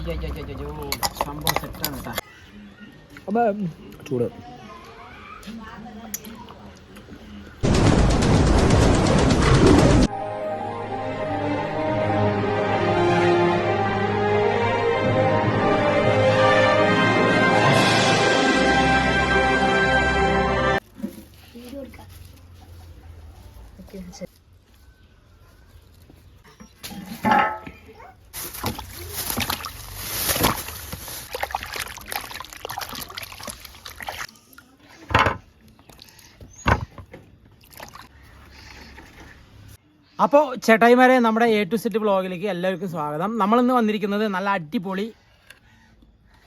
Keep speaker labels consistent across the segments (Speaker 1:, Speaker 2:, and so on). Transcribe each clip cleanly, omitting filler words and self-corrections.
Speaker 1: സംഭവം സെറ്റാണ് കേട്ടോ. അപ്പം ചൂട് അപ്പോൾ ചേട്ടായിമാരെ, നമ്മുടെ A to Z വ്ളോഗിലേക്ക് എല്ലാവർക്കും സ്വാഗതം. നമ്മളിന്ന് വന്നിരിക്കുന്നത് നല്ല അടിപൊളി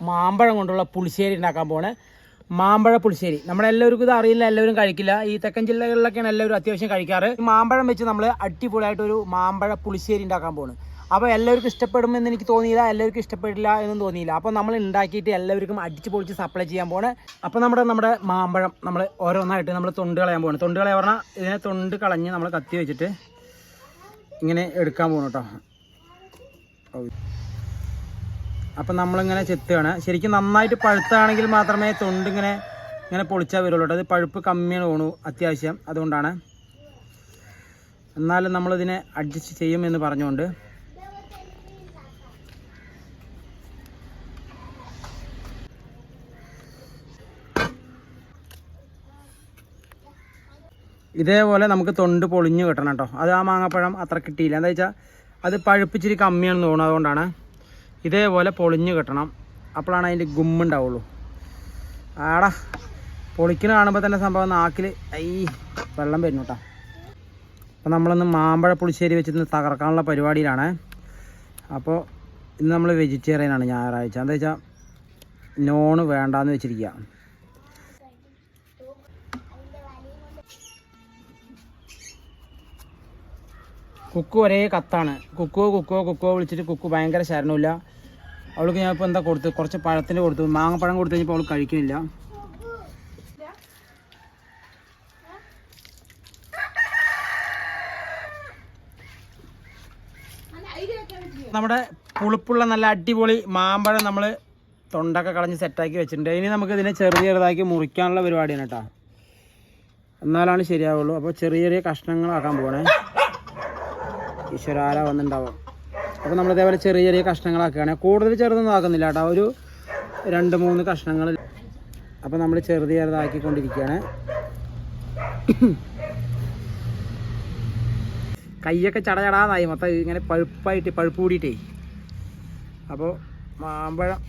Speaker 1: മാമ്പഴം കൊണ്ടുള്ള പുളിശ്ശേരി ഉണ്ടാക്കാൻ പോണ്. മാമ്പഴ പുളിശ്ശേരി നമ്മളെല്ലാവർക്കും ഇത് അറിയില്ല, എല്ലാവരും കഴിക്കില്ല. ഈ തെക്കൻ ജില്ലകളിലൊക്കെയാണ് എല്ലാവരും അത്യാവശ്യം കഴിക്കാറ്. മാമ്പഴം വെച്ച് നമ്മൾ അടിപൊളിയായിട്ടൊരു മാമ്പഴ പുളിശ്ശേരി ഉണ്ടാക്കാൻ പോണ്. അപ്പോൾ എല്ലാവർക്കും ഇഷ്ടപ്പെടുമെന്ന് എനിക്ക് തോന്നിയില്ല, എല്ലാവർക്കും ഇഷ്ടപ്പെടില്ല എന്നും തോന്നിയില്ല. അപ്പോൾ നമ്മൾ ഉണ്ടാക്കിയിട്ട് എല്ലാവർക്കും അടിച്ച് പൊളിച്ച് സപ്ലൈ ചെയ്യാൻ പോണ്. അപ്പോൾ നമ്മുടെ മാമ്പഴം നമ്മൾ ഓരോന്നായിട്ട് നമ്മൾ തൊണ്ട് കളയാൻ പോകണം. തൊണ്ട് കളയാൻ പറഞ്ഞാൽ ഇതിനെ തൊണ്ട് കളഞ്ഞ് നമ്മൾ കത്തി വെച്ചിട്ട് ഇങ്ങനെ എടുക്കാൻ പോകണം കേട്ടോ. അപ്പം നമ്മളിങ്ങനെ ചെത്തുകയാണ്. ശരിക്കും നന്നായിട്ട് പഴുത്താണെങ്കിൽ മാത്രമേ തൊണ്ട് ഇങ്ങനെ പൊളിച്ചാൽ വരുള്ളൂ കേട്ടോ. അത് പഴുപ്പ് കമ്മിയാണ് തോന്നുന്നു അത്യാവശ്യം, അതുകൊണ്ടാണ്. എന്നാലും നമ്മളിതിനെ അഡ്ജസ്റ്റ് ചെയ്യുമെന്ന് പറഞ്ഞുകൊണ്ട് ഇതേപോലെ നമുക്ക് തൊണ്ട് പൊളിഞ്ഞ് കിട്ടണം കേട്ടോ. അത് ആ മാങ്ങാപ്പഴം അത്ര കിട്ടിയില്ല, എന്താ വെച്ചാൽ അത് പഴുപ്പിച്ചിരി കമ്മിയാണെന്ന് തോന്നുന്നു, അതുകൊണ്ടാണ്. ഇതേപോലെ പൊളിഞ്ഞ് കിട്ടണം, അപ്പോഴാണ് അതിൻ്റെ ഗുമ്മുണ്ടാവുള്ളൂ. ആടാ പൊളിക്കുന്ന കാണുമ്പോൾ തന്നെ സംഭവം നാക്കിൽ വെള്ളം വരുന്നു കേട്ടോ. അപ്പോൾ നമ്മളൊന്ന് മാമ്പഴ പുളിശ്ശേരി വെച്ചിട്ട് തകർക്കാനുള്ള പരിപാടിയിലാണ്. അപ്പോൾ ഇന്ന് നമ്മൾ വെജിറ്റേറിയനാണ്, ഞായറാഴ്ച. എന്താ വെച്ചാൽ നോണ് വേണ്ടാന്ന് വെച്ചിരിക്കുക. കുക്കു ഒരേ കത്താണ്. കുക്കോ വിളിച്ചിട്ട് കുക്കു ഭയങ്കര ശരണമില്ല. അവൾക്ക് ഞാൻ ഇപ്പോൾ എന്താ കൊടുത്തു, കുറച്ച് പഴത്തിന് കൊടുത്തു, മാങ്ങപ്പഴം കൊടുത്തു കഴിഞ്ഞപ്പോൾ അവൾ കഴിക്കുന്നില്ല. നമ്മുടെ പുളിപ്പുള്ള നല്ല അടിപൊളി മാമ്പഴം നമ്മൾ തൊണ്ടൊക്കെ കളഞ്ഞ് സെറ്റാക്കി വെച്ചിട്ടുണ്ട്. ഇനി നമുക്ക് ഇതിനെ ചെറുതാക്കി മുറിക്കാനുള്ള പരിപാടിയാണ് കേട്ടോ, എന്നാലാണ് ശരിയാവുള്ളൂ. അപ്പോൾ ചെറിയ കഷ്ണങ്ങളാക്കാൻ പോകണേ. ഈശ്വരാര വന്നിട്ടുണ്ടാവും. അപ്പോൾ നമ്മളിതേപോലെ ചെറിയ കഷ്ണങ്ങളാക്കുകയാണ്. കൂടുതൽ ചെറുതൊന്നും ആക്കുന്നില്ല കേട്ടോ, ഒരു 2-3 കഷ്ണങ്ങൾ. അപ്പോൾ നമ്മൾ ചെറുതാക്കിക്കൊണ്ടിരിക്കുകയാണ്. കൈയൊക്കെ ചടചടാന്നായി മൊത്തം ഇങ്ങനെ പഴുപ്പ് കൂടിയിട്ടേ. അപ്പോൾ മാമ്പഴം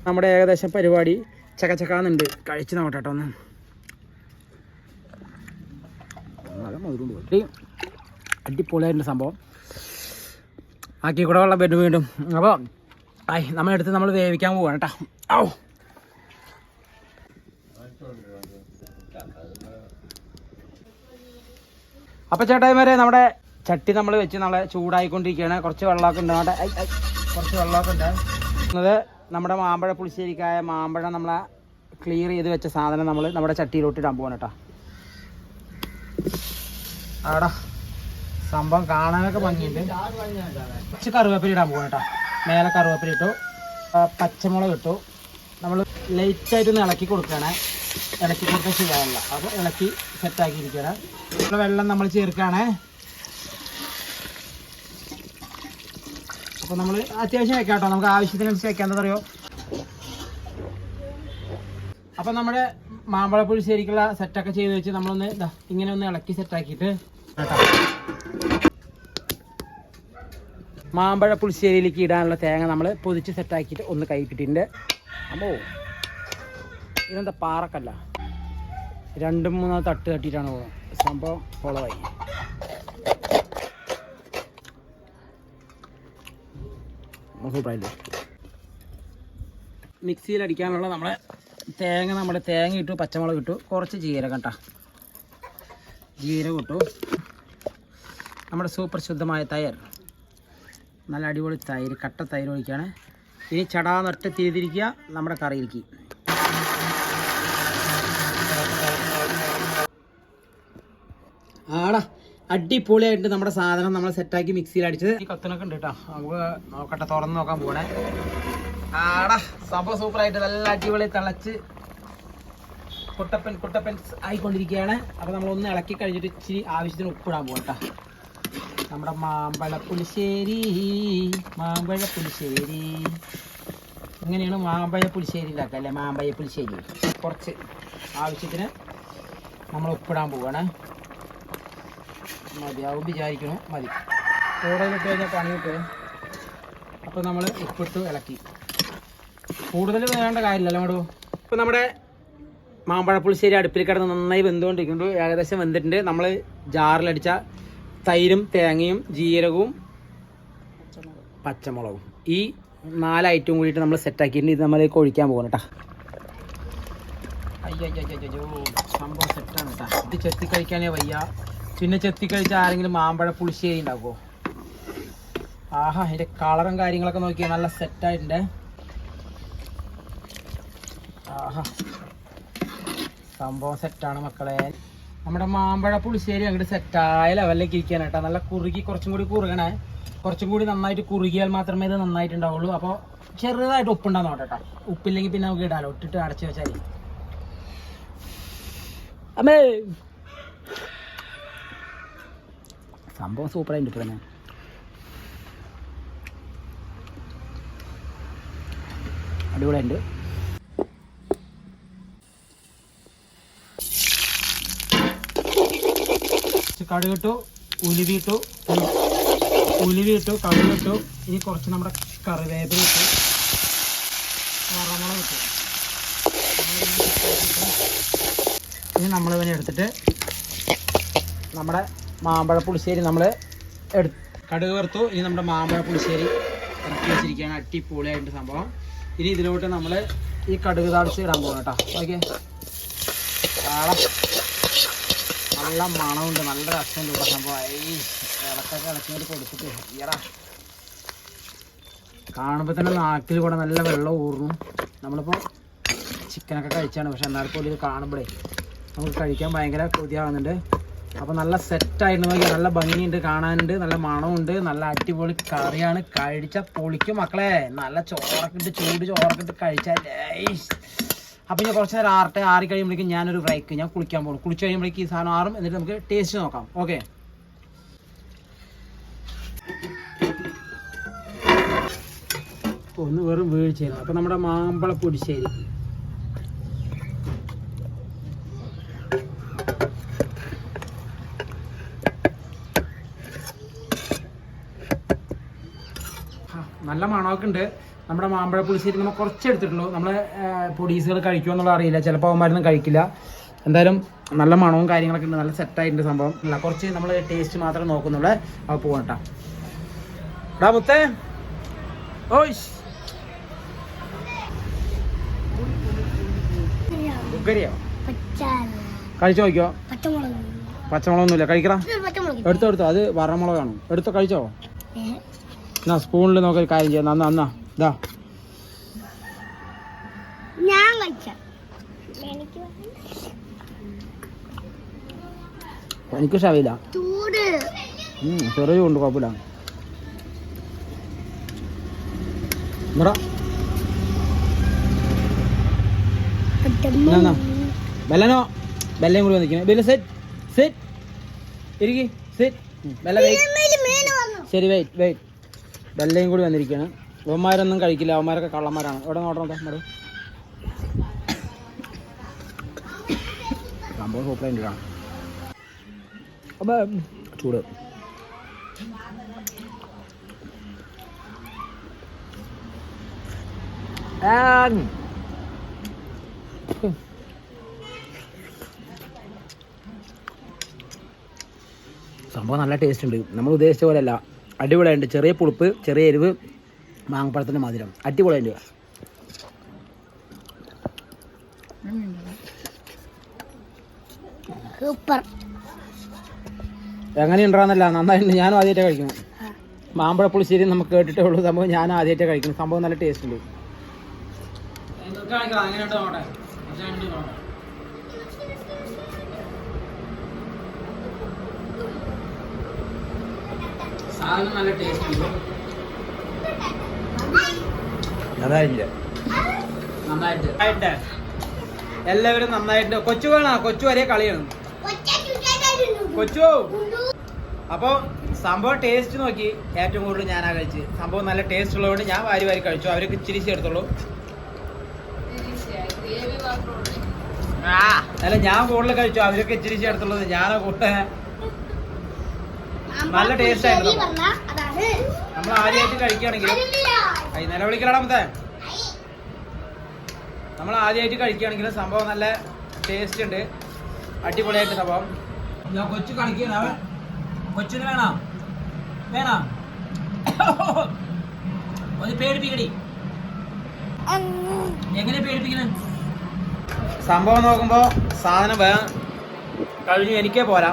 Speaker 1: നമ്മുടെ ഏകദേശം പരിപാടി ചക്കാന്നുണ്ട്. കഴിച്ച് നോക്കട്ടെ കേട്ടോ ഒന്ന്. നല്ല മധുരം പോയി, അടിപൊളിയായിട്ടുണ്ട് സംഭവം. ആക്കി കൂടെ വെള്ളം വരും വീണ്ടും. അപ്പോൾ നമ്മളെടുത്ത് നമ്മൾ വേവിക്കാൻ പോവാണ് കേട്ടോ. അപ്പോൾ ചേട്ടായിമാരെ, നമ്മുടെ ചട്ടി നമ്മൾ വെച്ച് നമ്മളെ ചൂടായിക്കൊണ്ടിരിക്കുകയാണ്. കുറച്ച് വെള്ളമൊക്കെ ഉണ്ട്, കുറച്ച് വെള്ളമൊക്കെ ഉണ്ട്. നമ്മുടെ മാമ്പഴ പുളിശ്ശേരിക്കായ മാമ്പഴം നമ്മളെ ക്ലിയർ ചെയ്ത് വെച്ച സാധനം നമ്മൾ നമ്മുടെ ചട്ടിയിലോട്ട് ഇടാൻ പോവാണ് കേട്ടോ. ആടാ സംഭവം കാണാനൊക്കെ ഭംഗിയുണ്ട്. കുറച്ച് കറിവേപ്പില ഇടാൻ പോകാം കേട്ടോ. മേലെ കറിവേപ്പില ഇട്ടു, പച്ചമുളക് ഇട്ടു. നമ്മൾ ലൈറ്റായിട്ടൊന്ന് ഇളക്കി കൊടുക്കുകയാണ്. ഇളക്കി കൊടുക്കാൻ ചെയ്യാറില്ല, അപ്പോൾ ഇളക്കി സെറ്റാക്കിയിരിക്കുകയാണ്. വെള്ളം നമ്മൾ ചേർക്കുകയാണ്. അപ്പോൾ നമ്മൾ അത്യാവശ്യം വെക്കാം കേട്ടോ, നമുക്ക് ആവശ്യത്തിനനുസരിച്ച് വെക്കാൻ. എന്താ പറയുക, അപ്പോൾ നമ്മുടെ മാമ്പഴ പുളിശ്ശേരിക്കുള്ള സെറ്റൊക്കെ ചെയ്ത് വെച്ച് നമ്മളൊന്ന് ഇങ്ങനെ ഒന്ന് ഇളക്കി സെറ്റാക്കിയിട്ട് കേട്ടോ. മാമ്പഴ പുളിശ്ശേരിയിലേക്ക് ഇടാനുള്ള തേങ്ങ നമ്മൾ പൊതിച്ച് സെറ്റാക്കിയിട്ട് ഒന്ന് കൈ കിട്ടിയിട്ടുണ്ട്. അപ്പോൾ ഇതെന്താ പാറക്കല്ല, 2-3 തട്ട് തട്ടിയിട്ടാണ് പോകുന്നത്. സംഭവം കുളമായി. സൂപ്പറായില്ലേ. മിക്സിയിൽ അടിക്കാനുള്ള നമ്മുടെ തേങ്ങ ഇട്ടു, പച്ചമുളക് ഇട്ടു, കുറച്ച് ജീരകം കേട്ടോ. ജീരകം ഇട്ടു. നമ്മുടെ സൂപ്പർ ശുദ്ധമായ തൈര്, നല്ല അടിപൊളി തൈര്, കട്ട തൈര് ഒഴിക്കുകയാണ്. ഇനി ചടാന്നൊറ്റ തിരിതിരിക്കുക നമ്മുടെ കറിയിലേക്ക്. ആടാ അടിപൊളിയായിട്ട് നമ്മുടെ സാധനം നമ്മൾ സെറ്റാക്കി മിക്സിയിൽ അടിച്ചത്. ഈ കത്തിനൊക്കെ ഉണ്ട് കേട്ടോ. നമുക്ക് നോക്കട്ടെ, തുറന്ന് നോക്കാൻ പോകണേ. ആടാ സംഭവം സൂപ്പറായിട്ട് നല്ല അടിപൊളി തിളച്ച് കുട്ടപ്പൻ ആയിക്കൊണ്ടിരിക്കുകയാണ്. അപ്പോൾ നമ്മളൊന്ന് ഇളക്കി കഴിഞ്ഞിട്ട് ഇച്ചിരി ആവശ്യത്തിന് ഉപ്പിടാൻ പോകട്ടാ. നമ്മുടെ മാമ്പഴ പുളിശ്ശേരി ഇങ്ങനെയാണ് മാമ്പഴ പുളിശ്ശേരി ഉണ്ടാക്കുക അല്ലേ? മാമ്പഴ പുളിശ്ശേരി കുറച്ച് ആവശ്യത്തിന് നമ്മൾ ഉപ്പിടാൻ പോവുകയാണ്. മതിയാവും വിചാരിക്കണം, മതി. കൂടുതലിട്ട് കഴിഞ്ഞാൽ പണി കിട്ടും. അപ്പോൾ നമ്മൾ ഉപ്പിട്ട് ഇളക്കി. കൂടുതൽ വേണ്ട കാര്യമില്ലല്ലോ മേഡോ. ഇപ്പോൾ നമ്മുടെ മാമ്പഴ പുളിശ്ശേരി അടുപ്പിൽ കിടന്ന് നന്നായി വെന്തുകൊണ്ടിരിക്കുന്നുണ്ട്. ഏകദേശം വെന്തിട്ടുണ്ട്. നമ്മൾ ജാറിലടിച്ച തൈരും തേങ്ങയും ജീരകവും പച്ചമുളകും ഈ 4 ഐറ്റം കൂടിയിട്ട് നമ്മൾ സെറ്റാക്കിയിട്ടുണ്ട്. ഇത് നമ്മൾ ഒഴിക്കാൻ പോകണം കേട്ടോ. അയ്യോ സംഭവം സെറ്റാണ് കേട്ടോ. ഇത് ചെത്തി കഴിക്കാനേ വയ്യ. പിന്നെ ചെത്തി കഴിച്ചാൽ ആരെങ്കിലും മാമ്പഴ പുളിശ്ശേരി ഉണ്ടാക്കുമോ? ആഹാ, അതിൻ്റെ കളറും കാര്യങ്ങളൊക്കെ നോക്കിയാൽ നല്ല സെറ്റായിട്ടുണ്ട്. ആഹാ, സംഭവം സെറ്റാണ് മക്കളെ. നമ്മുടെ മാമ്പഴ പുളിശ്ശേരി അങ്ങോട്ട് സെറ്റായ ലെവലിലേക്ക് ഇരിക്കാൻ കേട്ടോ. നല്ല കുറുകി, കുറച്ചും കൂടി കുറുകണേ. കുറച്ചും കൂടി നന്നായിട്ട് കുറുകിയാൽ മാത്രമേ ഇത് നന്നായിട്ടുണ്ടാവുള്ളൂ. അപ്പോൾ ചെറുതായിട്ട് ഉപ്പുണ്ടാകുന്ന കേട്ടോ. ഉപ്പില്ലെങ്കിൽ പിന്നെ നമുക്ക് ഇടാലോ. ഇട്ടിട്ട് അടച്ചു വെച്ചാൽ അമ്മേ സംഭവം സൂപ്പറായിട്ട് ഇപ്പോൾ തന്നെ. അടിപൊളിയുണ്ട്. കടുകിട്ടു, ഉലുവിട്ടു, കടുകിട്ടു. ഇനി കുറച്ച് നമ്മുടെ കറിവേപ്പില ഇട്ടു, വറമുളക് ഇട്ടു. ഇനി നമ്മളിവനെ എടുത്തിട്ട് നമ്മുടെ മാമ്പഴ പുളിശ്ശേരി നമ്മൾ കടുക് വറുത്തു. ഇനി നമ്മുടെ മാമ്പഴ പുളിശ്ശേരി ഇറക്കി വെച്ചിരിക്കുകയാണ്. അടിപൊളിയായിട്ട് സംഭവം. ഇനി ഇതിലോട്ട് നമ്മൾ ഈ കടുക് താളിച്ച് ഇടാൻ പോകണം കേട്ടോ. ഓക്കെ, നല്ല മണമുണ്ട്, നല്ല രസമുണ്ട് ഇവിടെ സംഭവം. ഈ ഇളക്കൊക്കെ ഇളക്കിയിട്ട് കൊടുത്തിട്ട് ഈയടാ കാണുമ്പോൾ തന്നെ നാക്കിൽ കൂടെ നല്ല വെള്ളം ഊറുന്നു. നമ്മളിപ്പോൾ ചിക്കനൊക്കെ കഴിച്ചാണ്, പക്ഷെ എന്നാലും പോലും ഇത് കാണുമ്പോഴേ നമുക്ക് കഴിക്കാൻ ഭയങ്കര കൊതിയാവുന്നുണ്ട്. അപ്പോൾ നല്ല സെറ്റായിട്ട് നോക്കിയാൽ നല്ല ഭംഗിയുണ്ട്, കാണാനുണ്ട്, നല്ല മണമുണ്ട്, നല്ല അടിപൊളി കറിയാണ്. കഴിച്ച പൊളിക്കും മക്കളെ. നല്ല ചോറൊക്കെ ഇട്ട്, ചൂട് ചോറൊക്കെ ഇട്ട് കഴിച്ചാൽ. അപ്പോൾ ഞാൻ കുറച്ച് നേരം ആറി കഴിയുമ്പോഴേക്കും ഞാനൊരു ബ്രേക്ക്, ഞാൻ കുളിക്കാൻ പോകും. കുളിച്ച് കഴിയുമ്പോഴേക്കും ഈ സാധനം ആറും. എന്നിട്ട് നമുക്ക് ടേസ്റ്റ് നോക്കാം. ഓക്കെ, ഒന്ന് വെറും വീഴ്ചയാണ്. അപ്പോൾ നമ്മുടെ മാമ്പഴ പുളിശ്ശേരി നല്ല മണമൊക്കെ ഉണ്ട്. നമ്മുടെ മാമ്പഴ പുളിശ്ശേരി നമ്മൾ കുറച്ച് എടുത്തിട്ടുള്ളൂ. നമ്മൾ പൊടീസുകൾ കഴിക്കുമോ എന്നുള്ള അറിയില്ല, ചിലപ്പോൾ അവന്മാരൊന്നും കഴിക്കില്ല. എന്തായാലും നല്ല മണവും കാര്യങ്ങളൊക്കെ ഉണ്ട്, നല്ല സെറ്റായിട്ടുണ്ട് സംഭവം. അല്ല, കുറച്ച് നമ്മൾ ടേസ്റ്റ് മാത്രമേ നോക്കുന്നുള്ളൂ. അപ്പോൾ പോകണം കേട്ടോ. എടാ മുത്തേ, ഓയ്ഷ് ഉഗ്കരിയോ കഴിച്ചോ? നോക്കിയോ? പച്ചമുളകൊന്നുമില്ല, കഴിക്കടാ. എടുത്തോ, അത് വറമുളകാണ്. എടുത്തോ, കഴിച്ചോ. എന്നാ സ്പൂണിൽ നോക്കി കാര്യം ചെയ്യാം. അന്നാ ഇതാ എനിക്ക് ഷവില്ല, ചെറിയ കൊണ്ട് കുഴപ്പമില്ല. ബെല്ലനോ, ബെല്ലയും കൂടി വന്നിരിക്കണേ. ബെല്ല സെറ്റ് ഇരിക്കി, ബെല്ല വെയിറ്റ്. ശരി, വെയിറ്റ്. ബെല്ലയും കൂടി വന്നിരിക്കുകയാണ്. അവന്മാരൊന്നും കഴിക്കില്ല, അവന്മാരൊക്കെ കള്ളന്മാരാണ്. ഇവിടെ നോട്ടം മതി. സംഭവം സൂപ്പറായിട്ട് കാണാം. അപ്പം ചൂട് സംഭവം നല്ല ടേസ്റ്റ് ഉണ്ട്. നമ്മൾ ഉദ്ദേശിച്ച പോലെയല്ല, അടിപൊളിയുണ്ട്. ചെറിയ പുളിപ്പ്, ചെറിയ എരിവ്, മാങ്ങപ്പഴത്തിൻ്റെ മധുരം, അടിപൊളിയുണ്ട്.
Speaker 2: സൂപ്പർ.
Speaker 1: എങ്ങനെയുണ്ടാകുന്നല്ല, നന്നായിട്ടുണ്ട്. ഞാനും ആദ്യമായിട്ട് കഴിക്കണം. മാമ്പഴ പുളിശ്ശേരി നമുക്ക് കേട്ടിട്ടേ ഉള്ളൂ. സംഭവം ഞാൻ ആദ്യമായിട്ട് കഴിക്കണം. സംഭവം നല്ല ടേസ്റ്റ് ഉണ്ട്. സാധനം നല്ല ടേസ്റ്റ് ഉണ്ട്.
Speaker 2: അതായില്ല
Speaker 1: നന്നായിട്ട് എല്ലാവരും നന്നായിട്ട് കൊച്ചു വേണോ? കൊച്ചു വരെ കളിയാണ് കൊച്ചു. അപ്പോൾ സംഭവം ടേസ്റ്റ് നോക്കി ഏറ്റവും കൂടുതൽ ഞാനാ കഴിച്ച്. സംഭവം നല്ല ടേസ്റ്റ് ഉള്ളതുകൊണ്ട് ഞാൻ വാരി വാരി കഴിച്ചു. അവർക്ക് ഇച്ചിരി എടുത്തുള്ളൂ. അല്ല ഞാൻ കൂടുതൽ കഴിച്ചു, അവരൊക്കെ ഇച്ചിരി എടുത്തുള്ളത് ഞാനാ കൂടുതൽ. നല്ല ടേസ്റ്റ് ആയിരുന്നു. നമ്മൾ ആദ്യമായിട്ട് കഴിക്കുകയാണെങ്കിലും നിലവിളിക്കലാമത്തെ നമ്മൾ ആദ്യമായിട്ട് കഴിക്കുകയാണെങ്കിലും സംഭവം നല്ല ടേസ്റ്റ് ഉണ്ട്. അടിപൊളിയായിട്ട് സംഭവം. ഞാൻ കൊച്ചു കളിക്കണം. അവൻ കൊച്ചിന് വേണം ഒന്ന് പേടിപ്പിക്കടി. എങ്ങനെ പേടിപ്പിക്കണ സംഭവം നോക്കുമ്പോൾ സാധനം കഴിഞ്ഞു. എനിക്കേ പോരാ,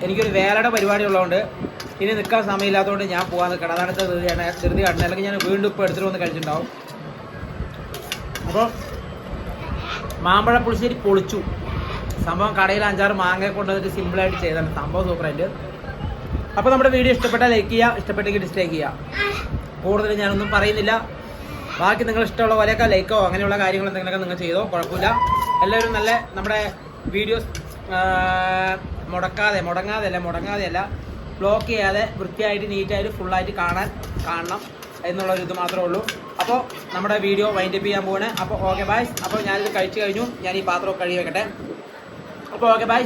Speaker 1: എനിക്കൊരു വേലയുടെ പരിപാടി ഉള്ളതുകൊണ്ട് ഇനി നിൽക്കാൻ സമയമില്ലാത്തതുകൊണ്ട് ഞാൻ പോകാൻ നിൽക്കണം. അതാണ് ധൃതി കാട്ടുന്നത്. അല്ലെങ്കിൽ ഞാൻ വീണ്ടും ഇപ്പോൾ എടുത്തിട്ട് വന്ന് കഴിച്ചിട്ടുണ്ടാവും. അപ്പോൾ മാമ്പഴ പുളിശ്ശേരി പൊളിച്ചു. സംഭവം കടയിൽ 5-6 മാങ്ങ കൊണ്ടുവന്നിട്ട് സിമ്പിളായിട്ട് ചെയ്താണ്. സംഭവം സൂപ്പറായിട്ട്. അപ്പോൾ നമ്മുടെ വീഡിയോ ഇഷ്ടപ്പെട്ടാൽ ലൈക്ക് ചെയ്യുക, ഇഷ്ടപ്പെട്ടെങ്കിൽ ഡിസ്ലൈക്ക് ചെയ്യുക. കൂടുതൽ ഞാനൊന്നും പറയുന്നില്ല. ബാക്കി നിങ്ങൾ ഇഷ്ടമുള്ള പോലെയൊക്കെ ലൈക്കോ അങ്ങനെയുള്ള കാര്യങ്ങൾ എന്തെങ്കിലുമൊക്കെ നിങ്ങൾ ചെയ്തോ, കുഴപ്പമില്ല. എല്ലാവരും നല്ല നമ്മുടെ വീഡിയോസ് മുടങ്ങാതെയല്ല ബ്ലോക്ക് ചെയ്യാതെ വൃത്തിയായിട്ട് നീറ്റായിട്ട് ഫുള്ളായിട്ട് കാണണം എന്നുള്ളൊരു ഇത് മാത്രമേ ഉള്ളൂ. അപ്പോൾ നമ്മുടെ വീഡിയോ വൈൻഡപ്പ് ചെയ്യാൻ പോവാണ്. അപ്പോൾ ഓക്കെ ബൈ. അപ്പോൾ ഞാനിത് കഴിച്ചു കഴിഞ്ഞു. ഞാൻ ഈ പാത്രമൊക്കെ കഴുകി വെക്കട്ടെ. അപ്പോൾ ഓക്കെ ബൈ.